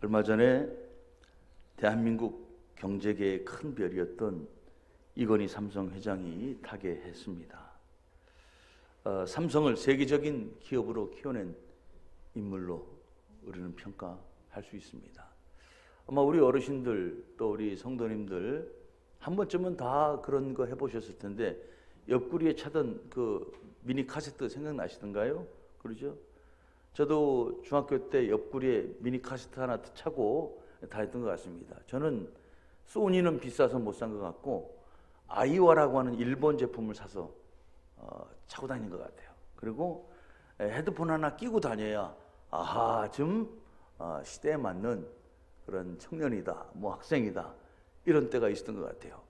얼마 전에 대한민국 경제계의 큰 별이었던 이건희 삼성 회장이 타계했습니다. 삼성을 세계적인 기업으로 키워낸 인물로 우리는 평가할 수 있습니다. 아마 우리 어르신들 또 우리 성도님들 한 번쯤은 다 그런 거 해보셨을 텐데 옆구리에 차던 그 미니 카세트 생각나시던가요? 그러죠? 저도 중학교 때 옆구리에 미니 카세트 하나 차고 다녔던 것 같습니다. 저는 소니는 비싸서 못 산 것 같고 아이와라고 하는 일본 제품을 사서 차고 다닌 것 같아요. 그리고 헤드폰 하나 끼고 다녀야 아하 좀 시대에 맞는 그런 청년이다, 뭐 학생이다 이런 때가 있었던 것 같아요.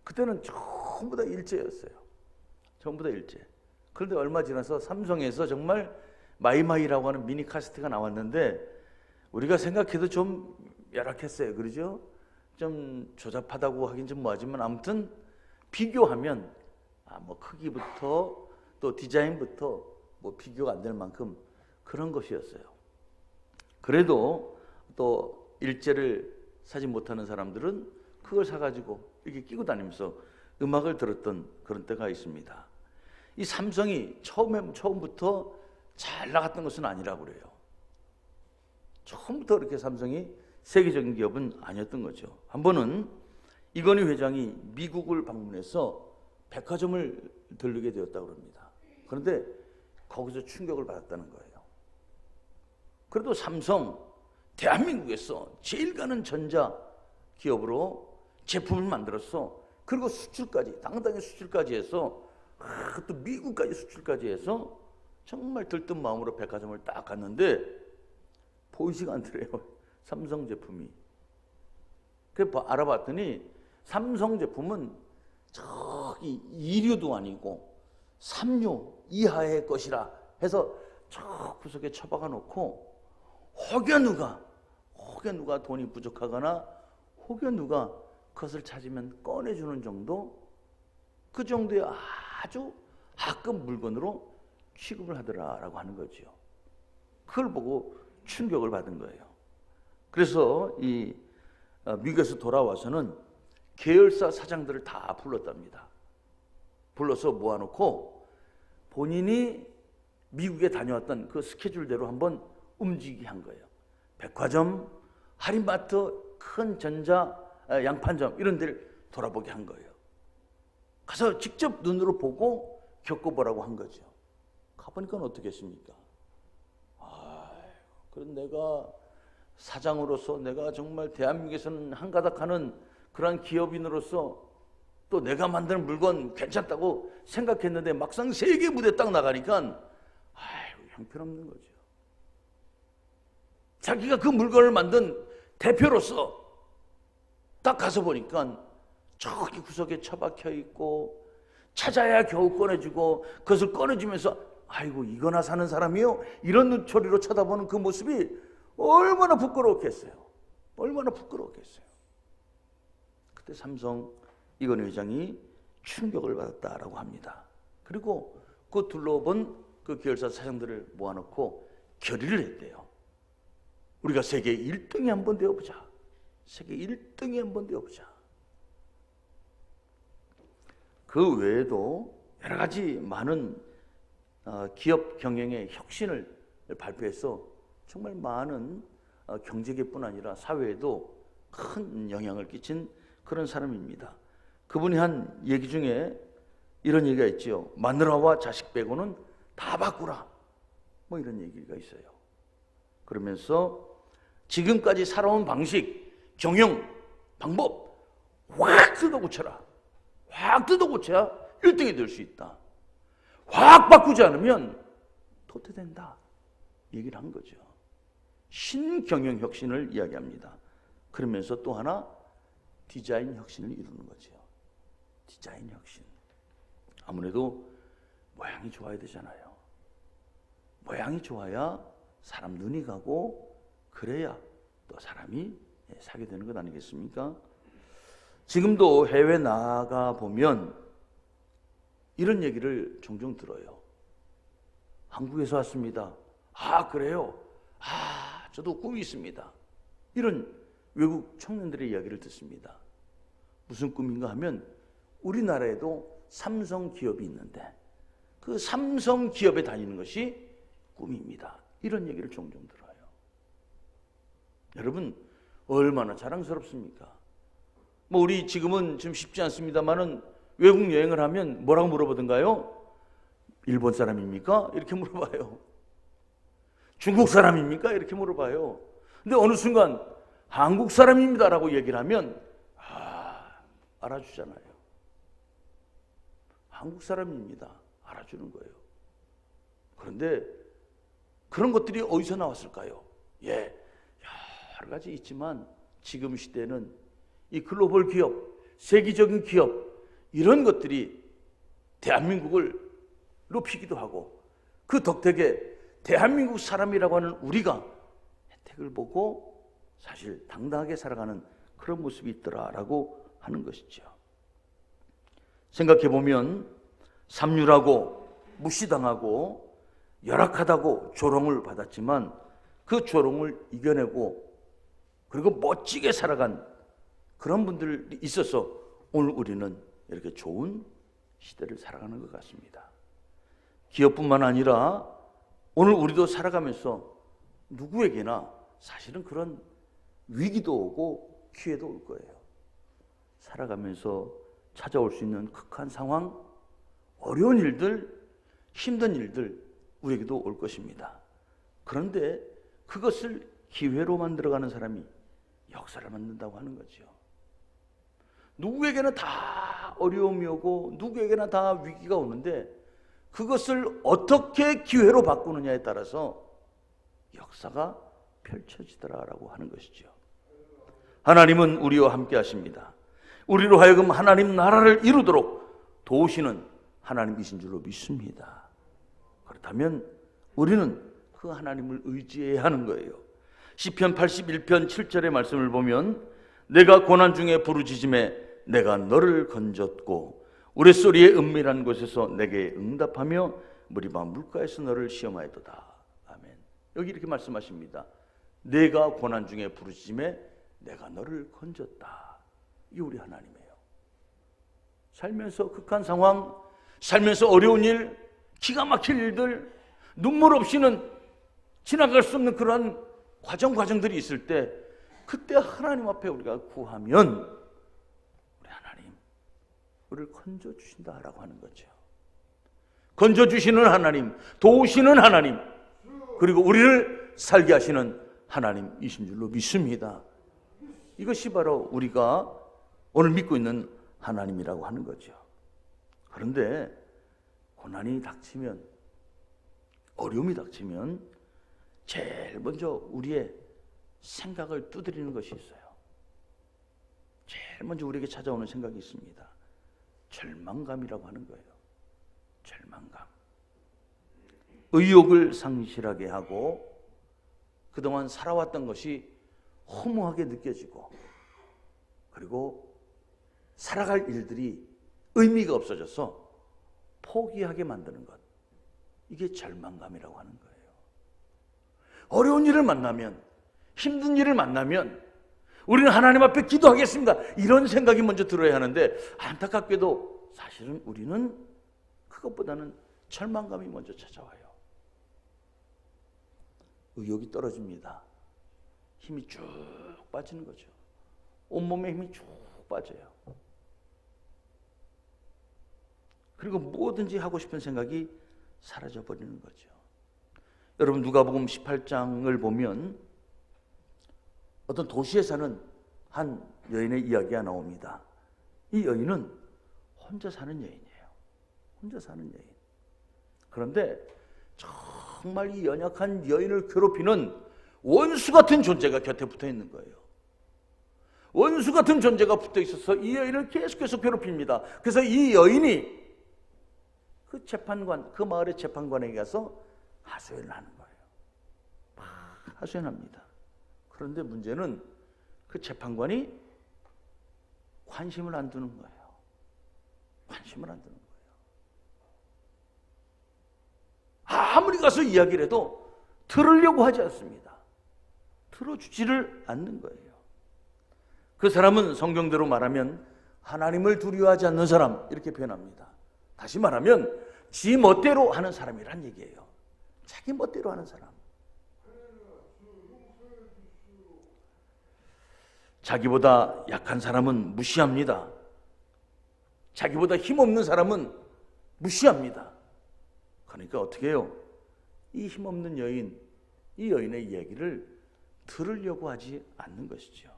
그때는 전부 다 일제였어요. 전부 다 일제. 그런데 얼마 지나서 삼성에서 정말 마이마이라고 하는 미니 카세트가 나왔는데 우리가 생각해도 좀 열악했어요. 그러죠? 좀 조잡하다고 하긴 좀 뭐하지만 아무튼 비교하면 뭐 크기부터 또 디자인부터 뭐 비교가 안 될 만큼 그런 것이었어요. 그래도 또 일제를 사지 못하는 사람들은 그걸 사가지고 이렇게 끼고 다니면서 음악을 들었던 그런 때가 있습니다. 이 삼성이 처음부터 잘 나갔던 것은 아니라고 그래요. 처음부터 그렇게 삼성이 세계적인 기업은 아니었던 거죠. 한 번은 이건희 회장이 미국을 방문해서 백화점을 들르게 되었다고 합니다. 그런데 거기서 충격을 받았다는 거예요. 그래도 삼성, 대한민국에서 제일 가는 전자 기업으로 제품을 만들었어. 그리고 수출까지, 당당히 수출까지 해서 또 미국까지 수출까지 해서 정말 들뜬 마음으로 백화점을 딱 갔는데 보이지가 않더래요. 삼성 제품이. 그래서 알아봤더니 삼성 제품은 저기 2류도 아니고 3류 이하의 것이라 해서 저 구석에 처박아 놓고 혹여 누가 돈이 부족하거나 혹여 누가 그것을 찾으면 꺼내주는 정도, 그 정도의 아주 하급 물건으로 취급을 하더라라고 하는 거죠. 그걸 보고 충격을 받은 거예요. 그래서 이 미국에서 돌아와서는 계열사 사장들을 다 불렀답니다. 불러서 모아놓고 본인이 미국에 다녀왔던 그 스케줄대로 한번 움직이게 한 거예요. 백화점, 할인마트, 큰 전자, 양판점 이런 데를 돌아보게 한 거예요. 가서 직접 눈으로 보고 겪어보라고 한 거죠. 가보니까 어떻게 했습니까? 그럼 내가 사장으로서 내가 정말 대한민국에서는 한가닥하는 그러한 기업인으로서 또 내가 만드는 물건 괜찮다고 생각했는데 막상 세계 무대 딱 나가니까 형편없는 거죠. 자기가 그 물건을 만든 대표로서 딱 가서 보니까 저기 구석에 처박혀 있고 찾아야 겨우 꺼내주고 그것을 꺼내주면서 아이고 이거나 사는 사람이요? 이런 눈초리로 쳐다보는 그 모습이 얼마나 부끄러웠겠어요. 얼마나 부끄러웠겠어요. 그때 삼성 이건희 회장이 충격을 받았다라고 합니다. 그리고 그 둘러본 그 계열사 사장들을 모아놓고 결의를 했대요. 우리가 세계 1등이 한번 되어보자. 세계 1등이 한번 되어보자. 그 외에도 여러 가지 많은 기업 경영의 혁신을 발표해서 정말 많은 경제계뿐 아니라 사회에도 큰 영향을 끼친 그런 사람입니다. 그분이 한 얘기 중에 이런 얘기가 있죠. 마누라와 자식 빼고는 다 바꾸라. 뭐 이런 얘기가 있어요. 그러면서 지금까지 살아온 방식, 경영, 방법 확 뜯어고쳐라. 확 뜯어고쳐야 1등이 될 수 있다. 확 바꾸지 않으면 도태된다. 얘기를 한 거죠. 신경영 혁신을 이야기합니다. 그러면서 또 하나 디자인 혁신을 이루는 거죠. 디자인 혁신. 아무래도 모양이 좋아야 되잖아요. 모양이 좋아야 사람 눈이 가고 그래야 또 사람이 사게 되는 것 아니겠습니까? 지금도 해외 나가 보면 이런 얘기를 종종 들어요. 한국에서 왔습니다. 아 그래요? 아 저도 꿈이 있습니다. 이런 외국 청년들의 이야기를 듣습니다. 무슨 꿈인가 하면 우리나라에도 삼성 기업이 있는데 그 삼성 기업에 다니는 것이 꿈입니다. 이런 얘기를 종종 들어요. 여러분 얼마나 자랑스럽습니까? 뭐 우리 지금은 좀 쉽지 않습니다만은 외국 여행을 하면 뭐라고 물어보던가요? 일본 사람입니까? 이렇게 물어봐요. 중국 사람입니까? 이렇게 물어봐요. 근데 어느 순간 한국 사람입니다라고 얘기를 하면 알아주잖아요. 한국 사람입니다. 알아주는 거예요. 그런데 그런 것들이 어디서 나왔을까요? 여러 가지 있지만 지금 시대는 이 글로벌 기업, 세계적인 기업 이런 것들이 대한민국을 높이기도 하고 그 덕택에 대한민국 사람이라고 하는 우리가 혜택을 보고 사실 당당하게 살아가는 그런 모습이 있더라라고 하는 것이죠. 생각해 보면 삼류라고 무시당하고 열악하다고 조롱을 받았지만 그 조롱을 이겨내고 그리고 멋지게 살아간 그런 분들이 있어서 오늘 우리는 이렇게 좋은 시대를 살아가는 것 같습니다. 기업뿐만 아니라 오늘 우리도 살아가면서 누구에게나 사실은 그런 위기도 오고 기회도 올 거예요. 살아가면서 찾아올 수 있는 극한 상황, 어려운 일들, 힘든 일들 우리에게도 올 것입니다. 그런데 그것을 기회로 만들어가는 사람이 역사를 만든다고 하는 거죠. 누구에게나 다 어려움이 오고 누구에게나 다 위기가 오는데 그것을 어떻게 기회로 바꾸느냐에 따라서 역사가 펼쳐지더라라고 하는 것이죠. 하나님은 우리와 함께 하십니다. 우리로 하여금 하나님 나라를 이루도록 도우시는 하나님이신 줄로 믿습니다. 그렇다면 우리는 그 하나님을 의지해야 하는 거예요. 시편 81편 7절의 말씀을 보면 내가 고난 중에 부르짖음에 내가 너를 건졌고 우레소리의 은밀한 곳에서 내게 응답하며 무리바 물가에서 너를 시험하였도다. 아멘. 여기 이렇게 말씀하십니다. 내가 고난 중에 부르짖음에 내가 너를 건졌다. 이게 우리 하나님이에요. 살면서 극한 상황, 살면서 어려운 일, 기가 막힐 일들, 눈물 없이는 지나갈 수 없는 그러한 과정들이 있을 때 그때 하나님 앞에 우리가 구하면 우리 하나님 우리를 건져주신다라고 하는 거죠. 건져주시는 하나님, 도우시는 하나님, 그리고 우리를 살게 하시는 하나님이신 줄로 믿습니다. 이것이 바로 우리가 오늘 믿고 있는 하나님이라고 하는 거죠. 그런데 고난이 닥치면, 어려움이 닥치면 제일 먼저 우리의 생각을 두드리는 것이 있어요. 제일 먼저 우리에게 찾아오는 생각이 있습니다. 절망감이라고 하는 거예요. 절망감. 의욕을 상실하게 하고 그동안 살아왔던 것이 허무하게 느껴지고 그리고 살아갈 일들이 의미가 없어져서 포기하게 만드는 것. 이게 절망감이라고 하는 거예요. 어려운 일을 만나면, 힘든 일을 만나면 우리는 하나님 앞에 기도하겠습니다. 이런 생각이 먼저 들어야 하는데 안타깝게도 사실은 우리는 그것보다는 절망감이 먼저 찾아와요. 의욕이 떨어집니다. 힘이 쭉 빠지는 거죠. 온몸에 힘이 쭉 빠져요. 그리고 뭐든지 하고 싶은 생각이 사라져버리는 거죠. 여러분 누가복음 18장을 보면 어떤 도시에 사는 한 여인의 이야기가 나옵니다. 이 여인은 혼자 사는 여인이에요. 혼자 사는 여인. 그런데 정말 이 연약한 여인을 괴롭히는 원수 같은 존재가 곁에 붙어 있는 거예요. 원수 같은 존재가 붙어 있어서 이 여인을 계속해서 괴롭힙니다. 그래서 이 여인이 그 재판관, 그 마을의 재판관에게 가서 하소연을 하는 거예요. 막 하소연합니다. 그런데 문제는 그 재판관이 관심을 안 두는 거예요. 관심을 안 두는 거예요. 아무리 가서 이야기를 해도 들으려고 하지 않습니다. 들어주지를 않는 거예요. 그 사람은 성경대로 말하면 하나님을 두려워하지 않는 사람, 이렇게 표현합니다. 다시 말하면 지 멋대로 하는 사람이란 얘기예요. 자기 멋대로 하는 사람. 자기보다 약한 사람은 무시합니다. 자기보다 힘없는 사람은 무시합니다. 그러니까 어떻게 해요? 이 힘없는 여인, 이 여인의 얘기를 들으려고 하지 않는 것이죠.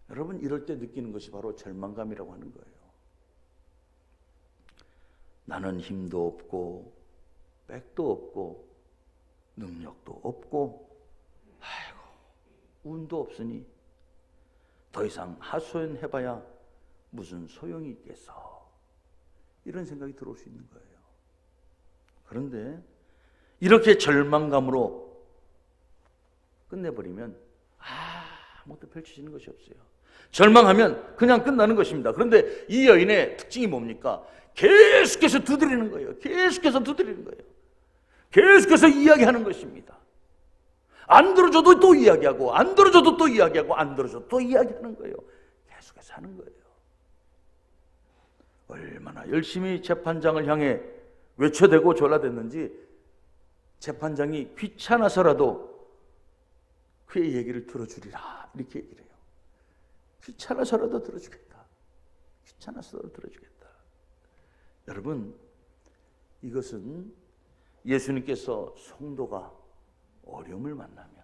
여러분, 이럴 때 느끼는 것이 바로 절망감이라고 하는 거예요. 나는 힘도 없고 백도 없고 능력도 없고 아이고 운도 없으니 더 이상 하소연해봐야 무슨 소용이 있겠어. 이런 생각이 들어올 수 있는 거예요. 그런데 이렇게 절망감으로 끝내버리면 아무것도 펼쳐지는 것이 없어요. 절망하면 그냥 끝나는 것입니다. 그런데 이 여인의 특징이 뭡니까? 계속해서 두드리는 거예요. 계속해서 두드리는 거예요. 계속해서 이야기하는 것입니다. 안 들어줘도 또 이야기하고, 안 들어줘도 또 이야기하고, 안 들어줘도 또 이야기하는 거예요. 계속해서 하는 거예요. 얼마나 열심히 재판장을 향해 외쳐대고 졸라댔는지 재판장이 귀찮아서라도 그의 얘기를 들어주리라, 이렇게 얘기를 해요. 귀찮아서라도 들어주겠다. 귀찮아서라도 들어주겠다. 여러분, 이것은 예수님께서 성도가 어려움을 만나면,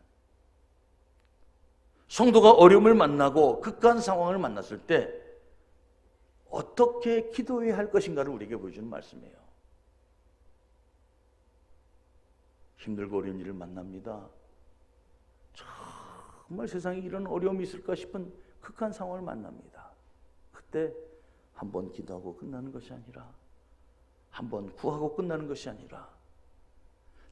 성도가 어려움을 만나고 극한 상황을 만났을 때 어떻게 기도해야 할 것인가를 우리에게 보여주는 말씀이에요. 힘들고 어려운 일을 만납니다. 정말 세상에 이런 어려움이 있을까 싶은 극한 상황을 만납니다. 그때 한 번 기도하고 끝나는 것이 아니라, 한 번 구하고 끝나는 것이 아니라,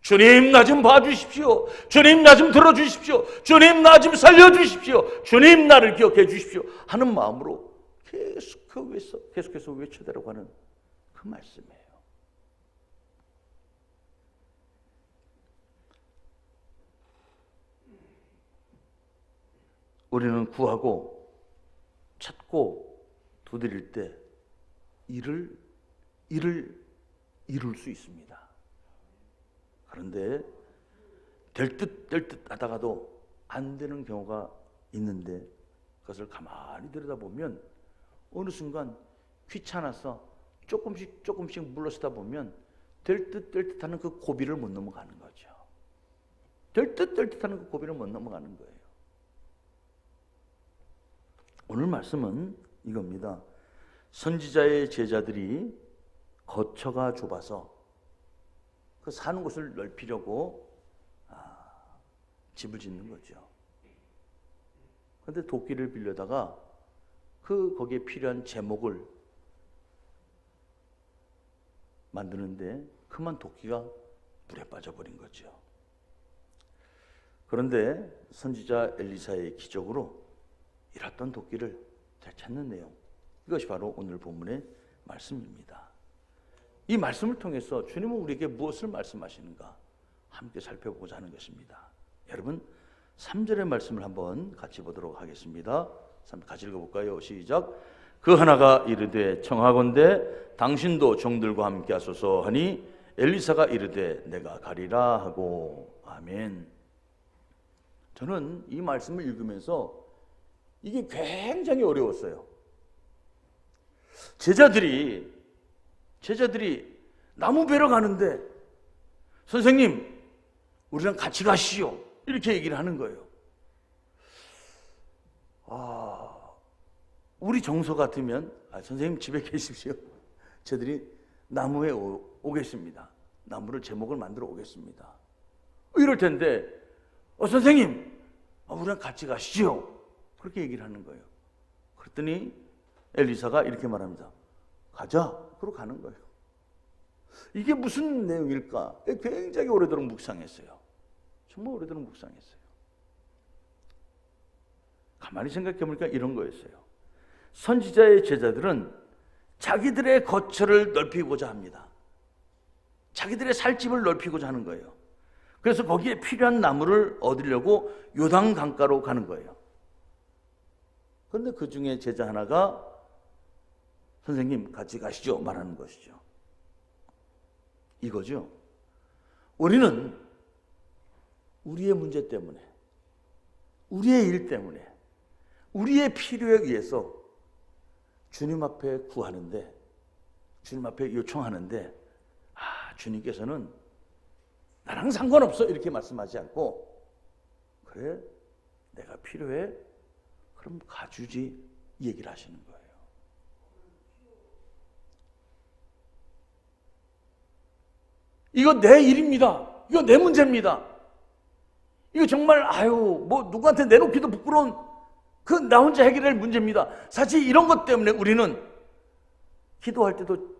주님 나 좀 봐주십시오. 주님 나 좀 들어주십시오. 주님 나 좀 살려주십시오. 주님 나를 기억해 주십시오 하는 마음으로 계속해서 외쳐대라고 하는 그 말씀이에요. 우리는 구하고 찾고 두드릴 때 일을 이룰 수 있습니다. 그런데 될 듯 하다가도 안 되는 경우가 있는데, 그것을 가만히 들여다보면 어느 순간 귀찮아서 조금씩 물러서다 보면 될 듯 하는 그 고비를 못 넘어가는 거죠. 될 듯 하는 그 고비를 못 넘어가는 거예요. 오늘 말씀은 이겁니다. 선지자의 제자들이 거처가 좁아서 그 사는 곳을 넓히려고 집을 짓는 거죠. 그런데 도끼를 빌려다가 거기에 필요한 제목을 만드는데 그만 도끼가 물에 빠져버린 거죠. 그런데 선지자 엘리사의 기적으로 잃었던 도끼를 되찾는 내용, 이것이 바로 오늘 본문의 말씀입니다. 이 말씀을 통해서 주님은 우리에게 무엇을 말씀하시는가 함께 살펴보고자 하는 것입니다. 여러분, 3절의 말씀을 한번 같이 보도록 하겠습니다. 같이 읽어볼까요? 시작. 그 하나가 이르되 청하건대 당신도 종들과 함께 하소서 하니 엘리사가 이르되 내가 가리라 하고. 아멘. 저는 이 말씀을 읽으면서 이게 굉장히 어려웠어요. 제자들이 나무 베러 가는데 선생님 우리랑 같이 가시오, 이렇게 얘기를 하는 거예요. 우리 정서 같으면 선생님 집에 계십시오. 저들이 나무에 오겠습니다. 나무를 제목을 만들어 오겠습니다. 이럴 텐데 선생님 우리랑 같이 가시죠, 그렇게 얘기를 하는 거예요. 그랬더니 엘리사가 이렇게 말합니다. 가자. 그러고 가는 거예요. 이게 무슨 내용일까? 굉장히 오래도록 묵상했어요. 정말 오래도록 묵상했어요. 가만히 생각해보니까 이런 거였어요. 선지자의 제자들은 자기들의 거처를 넓히고자 합니다. 자기들의 살집을 넓히고자 하는 거예요. 그래서 거기에 필요한 나무를 얻으려고 요단 강가로 가는 거예요. 그런데 그 중에 제자 하나가 선생님 같이 가시죠 말하는 것이죠. 이거죠. 우리는 우리의 문제 때문에, 우리의 일 때문에, 우리의 필요에 의해서 주님 앞에 구하는데, 주님 앞에 요청하는데, 주님께서는 나랑 상관없어 이렇게 말씀하지 않고, 그래 내가 필요해? 그럼 가주지 이 얘기를 하시는 거예요. 이거 내 일입니다. 이거 내 문제입니다. 이거 정말 뭐 누구한테 내놓기도 부끄러운 그 나 혼자 해결할 문제입니다. 사실 이런 것 때문에 우리는 기도할 때도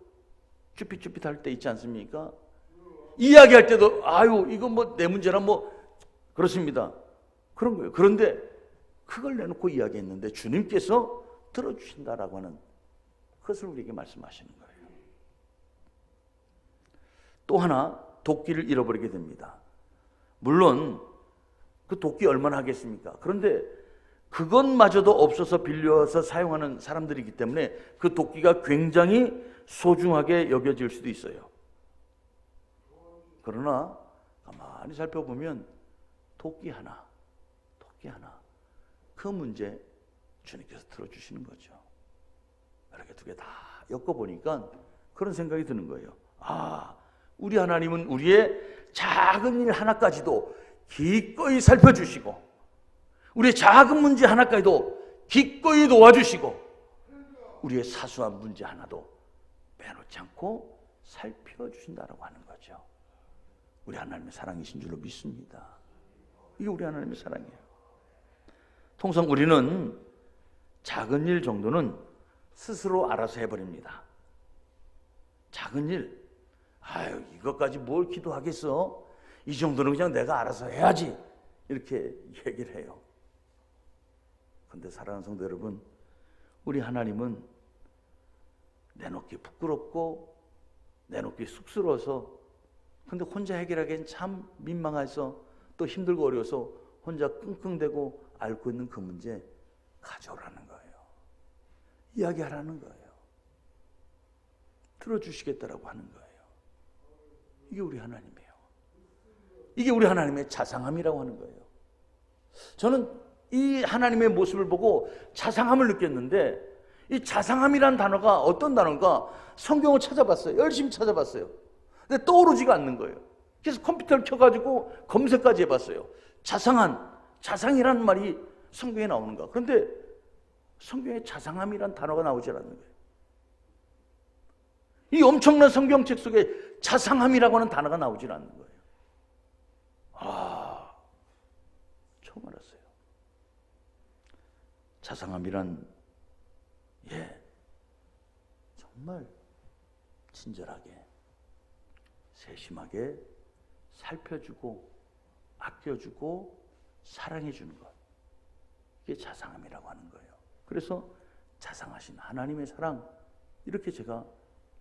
쭈삣쭈삣할 때 있지 않습니까? 이야기할 때도 이거 뭐 내 문제라 뭐 그렇습니다. 그런 거예요. 그런데 그걸 내놓고 이야기했는데 주님께서 들어주신다라고 하는 그것을 우리에게 말씀하시는 거예요. 또 하나 도끼를 잃어버리게 됩니다. 물론 그 도끼 얼마나 하겠습니까? 그런데 그것마저도 없어서 빌려서 사용하는 사람들이기 때문에 그 도끼가 굉장히 소중하게 여겨질 수도 있어요. 그러나 가만히 살펴보면 도끼 하나 그 문제 주님께서 들어주시는 거죠. 이렇게 두 개 다 엮어보니까 그런 생각이 드는 거예요. 우리 하나님은 우리의 작은 일 하나까지도 기꺼이 살펴주시고, 우리의 작은 문제 하나까지도 기꺼이 도와주시고, 우리의 사소한 문제 하나도 빼놓지 않고 살펴주신다라고 하는 거죠. 우리 하나님의 사랑이신 줄로 믿습니다. 이게 우리 하나님의 사랑이에요. 통상 우리는 작은 일 정도는 스스로 알아서 해버립니다. 작은 일, 이것까지 뭘 기도하겠어? 이 정도는 그냥 내가 알아서 해야지. 이렇게 얘기를 해요. 그런데 사랑하는 성도 여러분, 우리 하나님은 내놓기 부끄럽고 내놓기 쑥스러워서, 근데 혼자 해결하기엔 참 민망해서 또 힘들고 어려워서 혼자 끙끙대고 앓고 있는 그 문제 가져오라는 거예요. 이야기하라는 거예요. 들어주시겠다라고 하는 거예요. 이게 우리 하나님이에요. 이게 우리 하나님의 자상함이라고 하는 거예요. 저는 이 하나님의 모습을 보고 자상함을 느꼈는데, 이 자상함이란 단어가 어떤 단어인가 성경을 찾아봤어요. 열심히 찾아봤어요. 근데 떠오르지가 않는 거예요. 그래서 컴퓨터를 켜가지고 검색까지 해봤어요. 자상이라는 말이 성경에 나오는가. 그런데 성경에 자상함이란 단어가 나오지 않는 거예요. 이 엄청난 성경책 속에 자상함이라고 하는 단어가 나오질 않는 거예요. 처음 알았어요. 자상함이란 정말 친절하게, 세심하게 살펴주고 아껴주고 사랑해주는 것, 이게 자상함이라고 하는 거예요. 그래서 자상하신 하나님의 사랑, 이렇게 제가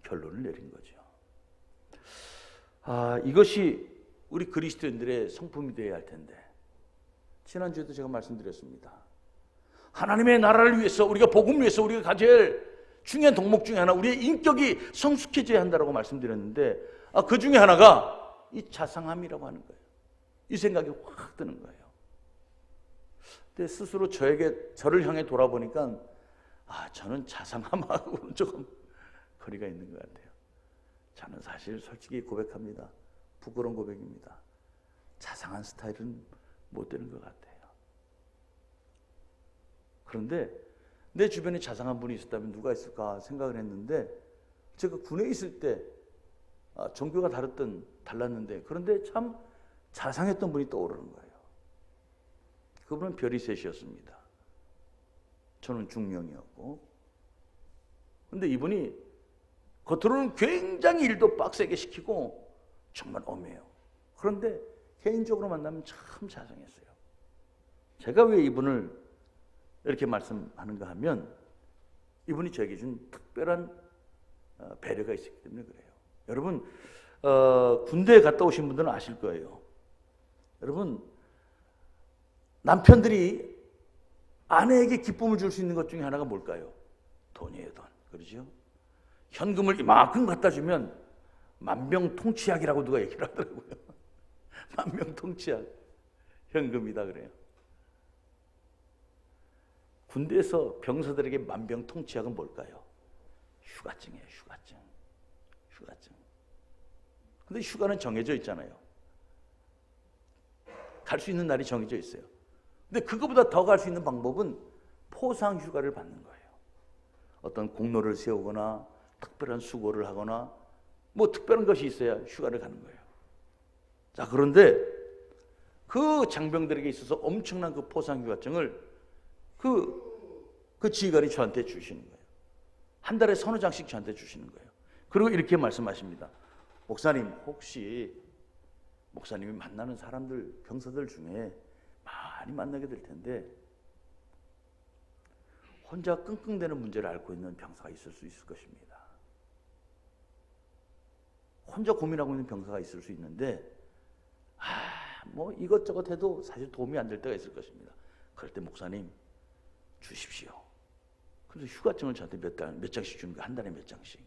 결론을 내린 거죠. 이것이 우리 그리스도인들의 성품이 되어야 할 텐데, 지난주에도 제가 말씀드렸습니다. 하나님의 나라를 위해서, 우리가 복음을 위해서 우리가 가져야 할 중요한 덕목 중에 하나, 우리의 인격이 성숙해져야 한다고 말씀드렸는데, 그 중에 하나가 이 자상함이라고 하는 거예요. 이 생각이 확 드는 거예요. 근데 스스로 저를 향해 돌아보니까 저는 자상함하고는 조금 거리가 있는 것 같아요. 저는 사실 솔직히 고백합니다. 부끄러운 고백입니다. 자상한 스타일은 못 되는 것 같아요. 그런데 내 주변에 자상한 분이 있었다면 누가 있을까 생각을 했는데, 제가 군에 있을 때 종교가 달랐는데, 그런데 참 자상했던 분이 떠오르는 거예요. 그분은 별이 셋이었습니다. 저는 중령이었고. 그런데 이분이 겉으로는 굉장히 일도 빡세게 시키고 정말 엄해요. 그런데 개인적으로 만나면 참 자상했어요. 제가 왜 이분을 이렇게 말씀하는가 하면, 이분이 저에게 준 특별한 배려가 있었기 때문에 그래요. 여러분, 군대에 갔다 오신 분들은 아실 거예요. 여러분, 남편들이 아내에게 기쁨을 줄 수 있는 것 중에 하나가 뭘까요? 돈이에요, 돈. 그러죠? 현금을 이만큼 갖다 주면 만병통치약이라고 누가 얘기를 하더라고요. 만병통치약. 현금이다 그래요. 군대에서 병사들에게 만병통치약은 뭘까요? 휴가증이에요, 휴가증. 휴가증. 근데 휴가는 정해져 있잖아요. 갈 수 있는 날이 정해져 있어요. 근데 그거보다 더 갈 수 있는 방법은 포상 휴가를 받는 거예요. 어떤 공로를 세우거나 특별한 수고를 하거나 뭐 특별한 것이 있어야 휴가를 가는 거예요. 자, 그런데 그 장병들에게 있어서 엄청난 그 포상 휴가증을 그 지휘관이 저한테 주시는 거예요. 한 달에 서너 장씩 저한테 주시는 거예요. 그리고 이렇게 말씀하십니다. 목사님, 혹시 목사님이 만나는 사람들, 병사들 중에 많이 만나게 될 텐데 혼자 끙끙대는 문제를 앓고 있는 병사가 있을 수 있을 것입니다. 혼자 고민하고 있는 병사가 있을 수 있는데 뭐 이것저것 해도 사실 도움이 안 될 때가 있을 것입니다. 그럴 때 목사님 주십시오. 그래서 휴가증을 저한테 몇 장씩 주는 거예요. 한 달에 몇 장씩.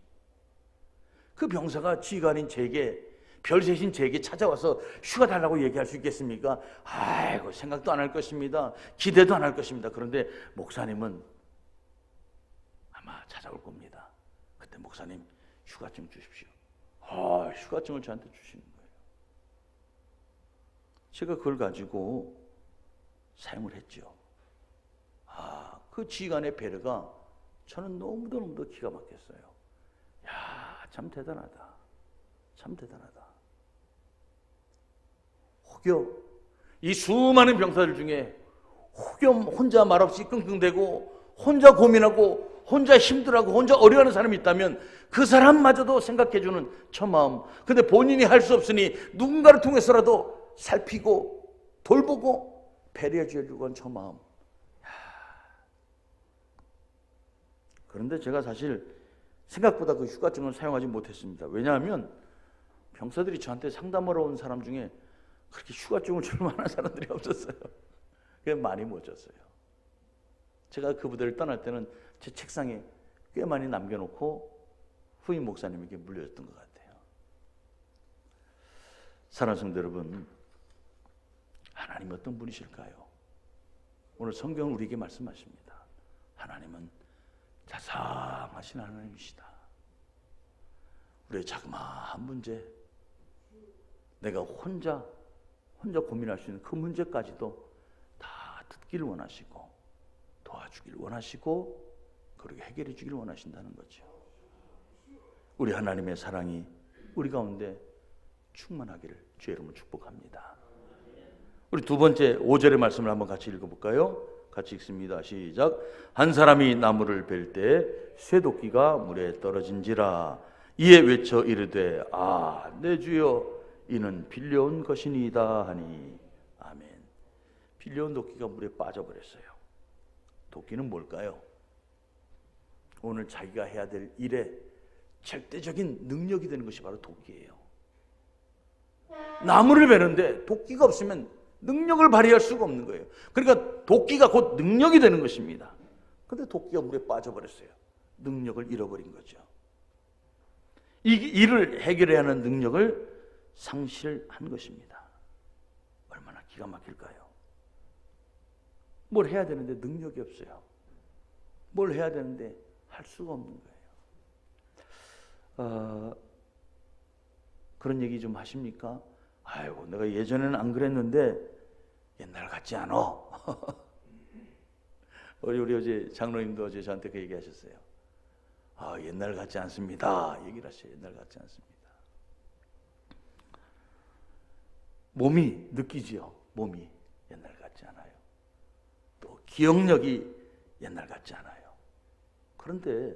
그 병사가 지휘관인 제게, 별세신 제게 찾아와서 휴가 달라고 얘기할 수 있겠습니까? 아이고, 생각도 안 할 것입니다. 기대도 안 할 것입니다. 그런데 목사님은 아마 찾아올 겁니다. 그때 목사님 휴가증 주십시오. 휴가증을 저한테 주시는 거예요. 제가 그걸 가지고 사용을 했죠. 그 지휘관의 배려가 저는 너무도 기가 막혔어요. 야, 참 대단하다. 참 대단하다. 혹여 이 수많은 병사들 중에 혹여 혼자 말없이 끙끙대고 혼자 고민하고 혼자 힘들어하고 혼자 어려워하는 사람이 있다면 그 사람마저도 생각해주는 저 마음. 근데 본인이 할 수 없으니 누군가를 통해서라도 살피고 돌보고 배려해 주려고 한 저 마음. 그런데 제가 사실 생각보다 그 휴가증을 사용하지 못했습니다. 왜냐하면 병사들이 저한테 상담하러 온 사람 중에 그렇게 휴가증을 줄 만한 사람들이 없었어요. 그게 많이 못 줬어요. 제가 그 부대를 떠날 때는 제 책상에 꽤 많이 남겨놓고 후임 목사님에게 물려줬던 것 같아요. 사랑하는 성도 여러분, 하나님 어떤 분이실까요? 오늘 성경은 우리에게 말씀하십니다. 하나님은 자상하신 하나님이시다. 우리의 자그마한 문제, 내가 혼자 고민할 수 있는 그 문제까지도 다 듣기를 원하시고 도와주기를 원하시고 그렇게 해결해 주기를 원하신다는 거죠. 우리 하나님의 사랑이 우리 가운데 충만하기를 주의 이름으로 축복합니다. 우리 두 번째 5절의 말씀을 한번 같이 읽어볼까요? 같이 읽습니다. 시작. 한 사람이 나무를 벨 때 쇠도끼가 물에 떨어진지라. 이에 외쳐 이르되 내 주여 이는 빌려온 것이니이다 하니. 아멘. 빌려온 도끼가 물에 빠져버렸어요. 도끼는 뭘까요? 오늘 자기가 해야 될 일에 절대적인 능력이 되는 것이 바로 도끼예요. 나무를 베는데 도끼가 없으면 능력을 발휘할 수가 없는 거예요. 그러니까 도끼가 곧 능력이 되는 것입니다. 그런데 도끼가 물에 빠져버렸어요. 능력을 잃어버린 거죠. 이 일을 해결해야 하는 능력을 상실한 것입니다. 얼마나 기가 막힐까요? 뭘 해야 되는데 능력이 없어요. 뭘 해야 되는데 할 수가 없는 거예요. 그런 얘기 좀 하십니까? 아이고, 내가 예전에는 안 그랬는데 옛날 같지 않아. 우리 어제 장로님도 어제 저한테 그 얘기 하셨어요. 옛날 같지 않습니다. 얘기를 하셔요. 옛날 같지 않습니다. 몸이 느끼지요. 몸이 옛날 같지 않아요. 또 기억력이 옛날 같지 않아요. 그런데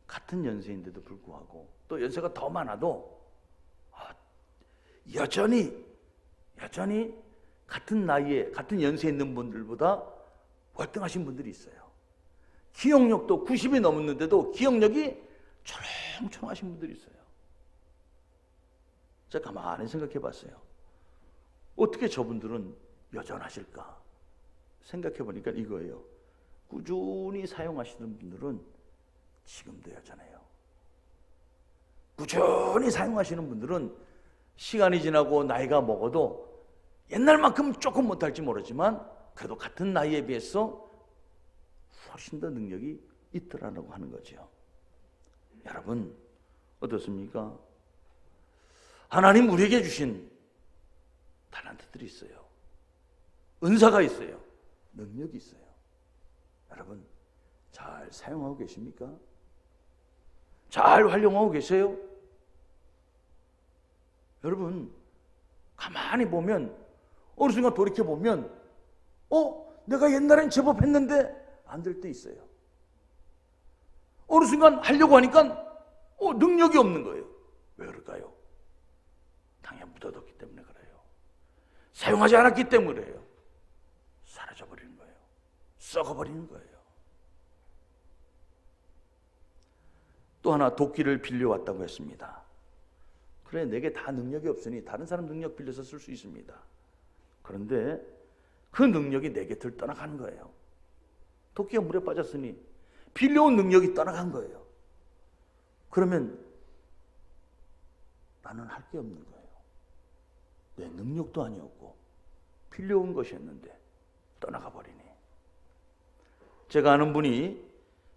같은 연세인데도 불구하고 또 연세가 더 많아도 여전히 같은 나이에 같은 연세에 있는 분들보다 월등하신 분들이 있어요. 기억력도 90이 넘었는데도 기억력이 초롱초롱하신 분들이 있어요. 제가 가만히 생각해 봤어요. 어떻게 저분들은 여전하실까 생각해 보니까 이거예요. 꾸준히 사용하시는 분들은 지금도 여전해요. 꾸준히 사용하시는 분들은 시간이 지나고 나이가 먹어도 옛날만큼 조금 못할지 모르지만 그래도 같은 나이에 비해서 훨씬 더 능력이 있더라고 하는 거죠. 여러분 어떻습니까? 하나님 우리에게 주신 달란트들이 있어요. 은사가 있어요. 능력이 있어요. 여러분 잘 사용하고 계십니까? 잘 활용하고 계세요? 여러분 가만히 보면 어느 순간 돌이켜보면 내가 옛날엔 제법 했는데 안 될 때 있어요. 어느 순간 하려고 하니까 능력이 없는 거예요. 왜 그럴까요? 당연히 묻어뒀기 때문에 그래요. 사용하지 않았기 때문에 그래요. 사라져버리는 거예요. 썩어버리는 거예요. 또 하나 도끼를 빌려왔다고 했습니다. 그래 내게 다 능력이 없으니 다른 사람 능력 빌려서 쓸 수 있습니다. 그런데 그 능력이 내 곁을 떠나가는 거예요. 도끼가 물에 빠졌으니 빌려온 능력이 떠나간 거예요. 그러면 나는 할 게 없는 거예요. 내 능력도 아니었고 빌려온 것이었는데 떠나가 버리니. 제가 아는 분이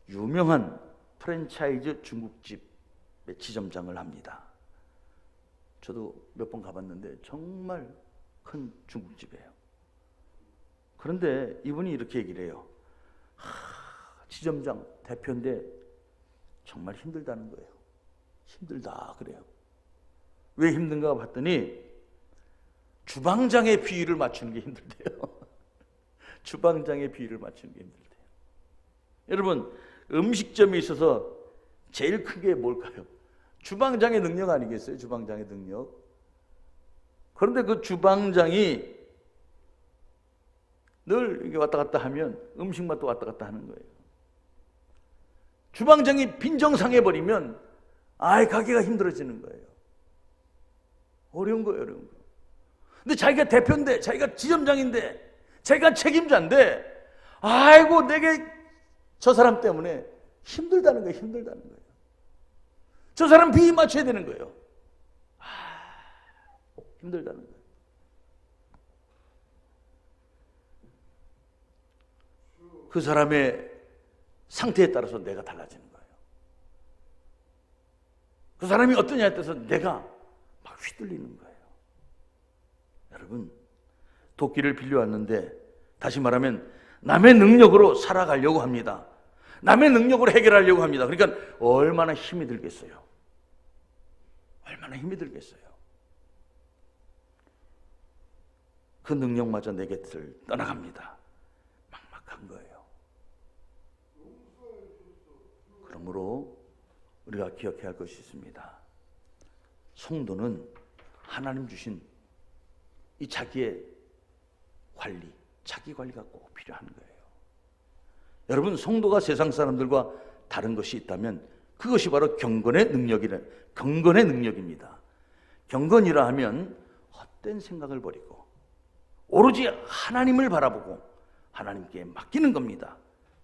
유명한 프랜차이즈 중국집의 지점장을 합니다. 저도 몇 번 가봤는데 정말 큰 중국집이에요. 그런데 이분이 이렇게 얘기를 해요. 지점장 대표인데 정말 힘들다는 거예요. 힘들다 그래요. 왜 힘든가 봤더니 주방장의 비위를 맞추는 게 힘들대요. 주방장의 비위를 맞추는 게 힘들대요. 여러분 음식점에 있어서 제일 큰 게 뭘까요? 주방장의 능력 아니겠어요? 주방장의 능력. 그런데 그 주방장이 늘 이렇게 왔다 갔다 하면 음식 맛도 왔다 갔다 하는 거예요. 주방장이 빈정상해버리면 가게가 힘들어지는 거예요. 어려운 거예요, 어려운 거. 근데 자기가 대표인데, 자기가 지점장인데, 자기가 책임자인데, 아이고 내게 저 사람 때문에 힘들다는 거예요, 힘들다는 거예요. 저 사람 비위 맞춰야 되는 거예요. 힘들다는 거예요. 그 사람의 상태에 따라서 내가 달라지는 거예요. 그 사람이 어떠냐에 따라서 내가 막 휘둘리는 거예요. 여러분 도끼를 빌려왔는데 다시 말하면 남의 능력으로 살아가려고 합니다. 남의 능력으로 해결하려고 합니다. 그러니까 얼마나 힘이 들겠어요. 얼마나 힘이 들겠어요. 그 능력마저 내 곁을 떠나갑니다. 막막한 거예요. 그러므로 우리가 기억해야 할 것이 있습니다. 성도는 하나님 주신 이 자기의 관리, 자기 관리가 꼭 필요한 거예요. 여러분 성도가 세상 사람들과 다른 것이 있다면 그것이 바로 경건의 능력입니다. 경건이라 하면 헛된 생각을 버리고 오로지 하나님을 바라보고 하나님께 맡기는 겁니다.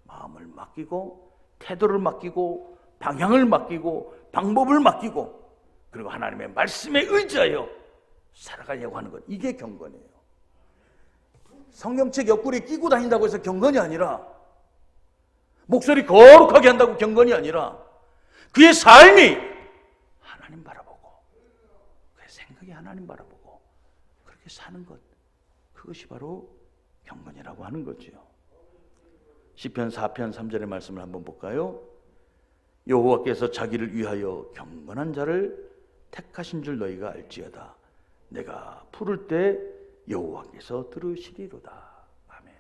마음을 맡기고 태도를 맡기고 방향을 맡기고 방법을 맡기고 그리고 하나님의 말씀에 의지하여 살아가려고 하는 것, 이게 경건이에요. 성경책 옆구리에 끼고 다닌다고 해서 경건이 아니라, 목소리 거룩하게 한다고 경건이 아니라 그의 삶이 하나님 바라보고 그의 생각이 하나님 바라보고 그렇게 사는 것, 그것이 바로 경건이라고 하는 거죠. 시편 4편 3절의 말씀을 한번 볼까요? 여호와께서 자기를 위하여 경건한 자를 택하신 줄 너희가 알지어다. 내가 부를 때 여호와께서 들으시리로다. 아멘.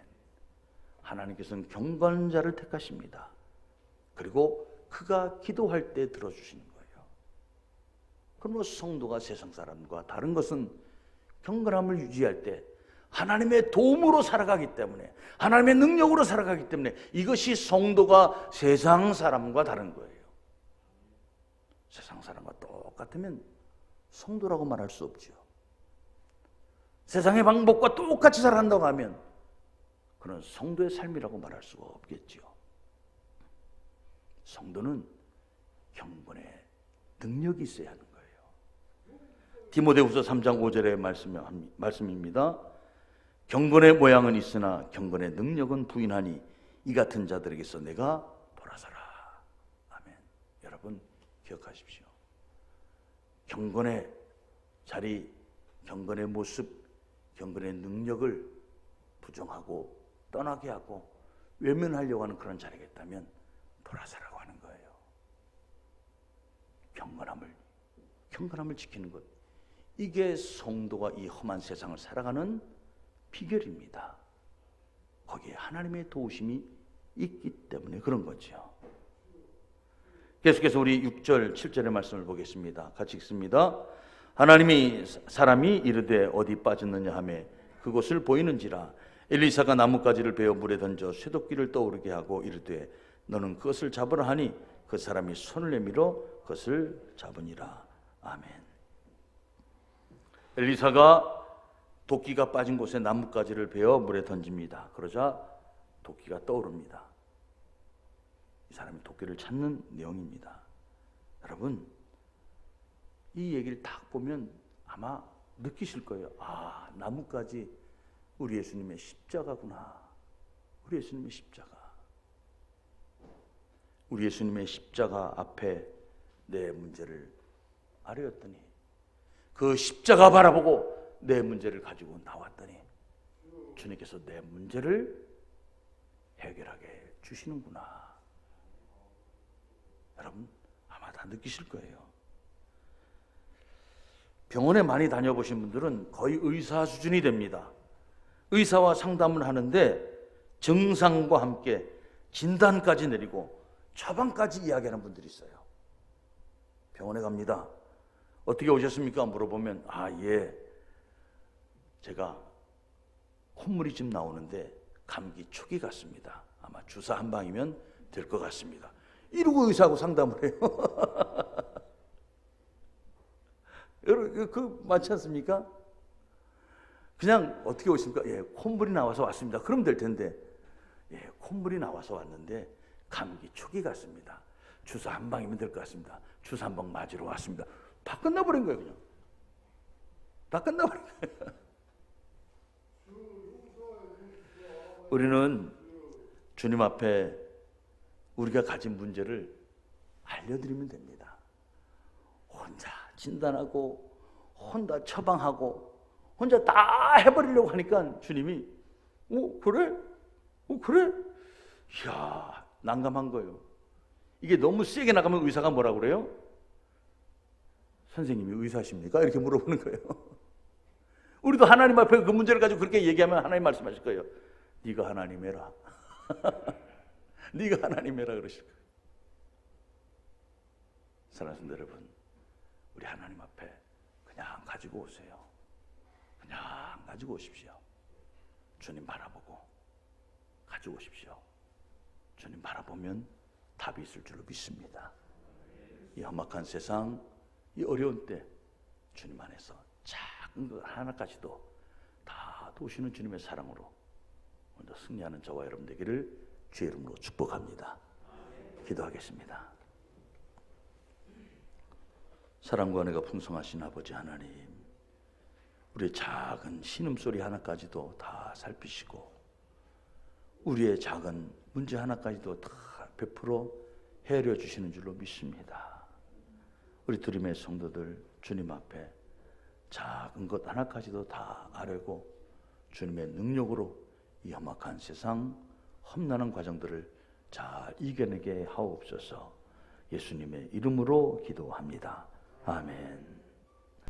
하나님께서는 경건한 자를 택하십니다. 그리고 그가 기도할 때 들어주시는 거예요. 그러므로 성도가 세상 사람과 다른 것은 경건함을 유지할 때 하나님의 도움으로 살아가기 때문에, 하나님의 능력으로 살아가기 때문에 이것이 성도가 세상 사람과 다른 거예요. 세상 사람과 똑같으면 성도라고 말할 수 없죠. 세상의 방법과 똑같이 살아간다고 하면 그런 성도의 삶이라고 말할 수가 없겠지요. 성도는 경건의 능력이 있어야 하는 거예요. 디모데후서 3장 5절의 말씀입니다. 경건의 모양은 있으나 경건의 능력은 부인하니 이 같은 자들에게서 내가 돌아서라. 아멘. 여러분 기억하십시오. 경건의 자리, 경건의 모습, 경건의 능력을 부정하고 떠나게 하고 외면하려고 하는 그런 자리가 있다면 돌아서라고 하는 거예요. 경건함을 지키는 것, 이게 성도가 이 험한 세상을 살아가는 비결입니다. 거기에 하나님의 도우심이 있기 때문에 그런 거죠. 계속해서 우리 6절, 7절의 말씀을 보겠습니다. 같이 읽습니다. 하나님이 사람이 이르되 어디 빠졌느냐 하매 그곳을 보이는지라. 엘리사가 나뭇가지를 베어 물에 던져 쇠도끼를 떠오르게 하고 이르되 너는 그것을 잡으라 하니 그 사람이 손을 내밀어 그것을 잡으니라. 아멘. 엘리사가 도끼가 빠진 곳에 나뭇가지를 베어 물에 던집니다. 그러자 도끼가 떠오릅니다. 이 사람이 도끼를 찾는 내용입니다. 여러분, 이 얘기를 딱 보면 아마 느끼실 거예요. 아, 나뭇가지 우리 예수님의 십자가구나. 우리 예수님의 십자가. 우리 예수님의 십자가 앞에 내 문제를 아뢰었더니 그 십자가 바라보고 내 문제를 가지고 나왔더니 주님께서 내 문제를 해결하게 주시는구나. 여러분 아마 다 느끼실 거예요. 병원에 많이 다녀보신 분들은 거의 의사 수준이 됩니다. 의사와 상담을 하는데 증상과 함께 진단까지 내리고 처방까지 이야기하는 분들이 있어요. 병원에 갑니다. 어떻게 오셨습니까? 물어보면 예, 제가 콧물이 좀 나오는데 감기 초기 같습니다. 아마 주사 한 방이면 될 것 같습니다. 이러고 의사하고 상담을 해요. 여러분 그 많지 않습니까? 그냥 어떻게 오십니까? 예, 콧물이 나와서 왔습니다. 그럼 될 텐데 예, 콧물이 나와서 왔는데 감기 초기 같습니다. 주사 한 방이면 될 것 같습니다. 주사 한 방 맞으러 왔습니다. 다 끝나버린 거예요. 그냥 다 끝나버린 거예요. 우리는 주님 앞에 우리가 가진 문제를 알려드리면 됩니다. 혼자 진단하고 혼자 처방하고 혼자 다 해버리려고 하니까 주님이 그래? 그래? 이야, 난감한 거예요. 이게 너무 세게 나가면 의사가 뭐라고 그래요? 선생님이 의사십니까? 이렇게 물어보는 거예요. 우리도 하나님 앞에 그 문제를 가지고 그렇게 얘기하면 하나님 말씀하실 거예요. 네가 하나님 해라. 네가 하나님 해라 그러실 거예요. 사랑하는 여러분, 우리 하나님 앞에 그냥 가지고 오세요. 그냥 가지고 오십시오. 주님 바라보고 가지고 오십시오. 주님 바라보면 답이 있을 줄로 믿습니다. 이 험악한 세상, 이 어려운 때 주님 안에서 작은 것 하나까지도 다 도우시는 주님의 사랑으로 먼저 승리하는 저와 여러분 되기를 주의 이름으로 축복합니다. 기도하겠습니다. 사랑과 은혜가 풍성하신 아버지 하나님, 우리의 작은 신음소리 하나까지도 다 살피시고 우리의 작은 문제 하나까지도 다 베풀어 해결해 주시는 줄로 믿습니다. 우리 드림의 성도들 주님 앞에 작은 것 하나까지도 다 아뢰고 주님의 능력으로 이 험악한 세상 험난한 과정들을 잘 이겨내게 하옵소서. 예수님의 이름으로 기도합니다. 아멘.